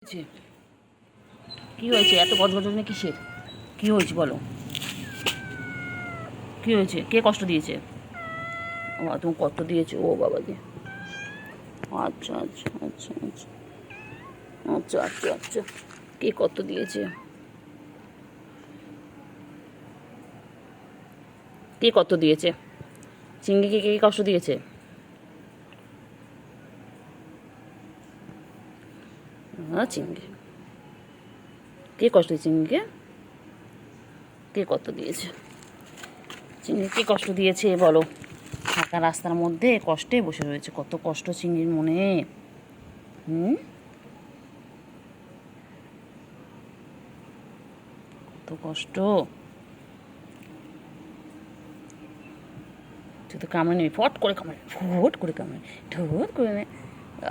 হয়েছে? কি হয়েছে? এত গজগজনে কিসের? কি হয়েছে বলো? কি হয়েছে? কে কষ্ট দিয়েছে? ও তুমি কষ্ট দিয়েছো? ও বাবাকে। আচ্ছা আচ্ছা আচ্ছা আচ্ছা আচ্ছা আচ্ছা আচ্ছা কে কত দিয়েছে? কে কত দিয়েছে? চিংড়িকে কে কষ্ট দিয়েছে? হ্যাঁ, চিংড়ি কে কষ্ট দিয়েছে? চিংড়িকে কে কত দিয়েছে? চিংড়িকে কষ্ট দিয়েছে বলো? ফাঁকা রাস্তার মধ্যে কষ্টে বসে রয়েছে, কত কষ্ট চিংড়ির মনে। হুম, কত কষ্ট। তুই তো কামড়ে নিবি, ফট করে কামড়ে, ফট করে কামড়ে, ঠোট করে নে।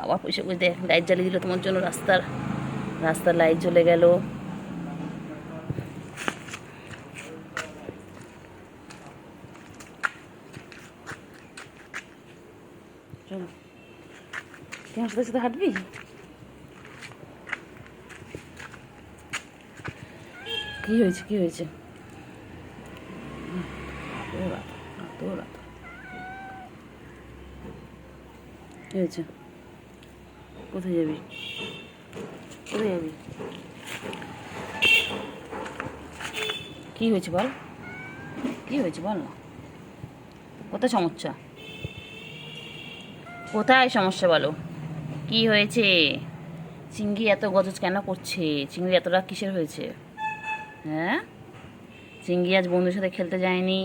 আবার পয়সা করে দেখ, লাইট জ্বালিয়ে দিল তোমার জন্য, রাস্তার রাস্তার লাইট জ্বলে গেল। চলো, তুই আমার সাথে সাথে হাঁটবি? কি হয়েছে? কি হয়েছে? কি হয়েছে? কোথায় যাবি? কোথায় যাবি? কি হয়েছে বল? কি হয়েছে বল না? কোথায় সমস্যা? কোথায় সমস্যা বলো? কি হয়েছে? চিংড়ি এত গজজ কেন করছে? চিংড়ি এতটা কিসের হয়েছে? হ্যাঁ, চিংড়ি আজ বন্ধুর সাথে খেলতে যায়নি।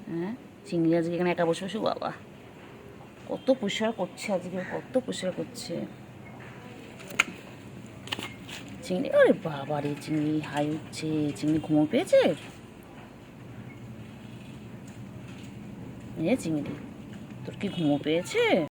হ্যাঁ, চিংড়ি আজকে এখানে একা বসে বসে, বাবা কত পরিষ্কার করছে আজকে, কত পরিষ্কার করছে চিংড়ি। আরে বাবা রে, চিংড়ি হাই উঠছে। চিংড়ি ঘুমো পেয়েছে? চিংড়ি তোর কি ঘুমো পেয়েছে?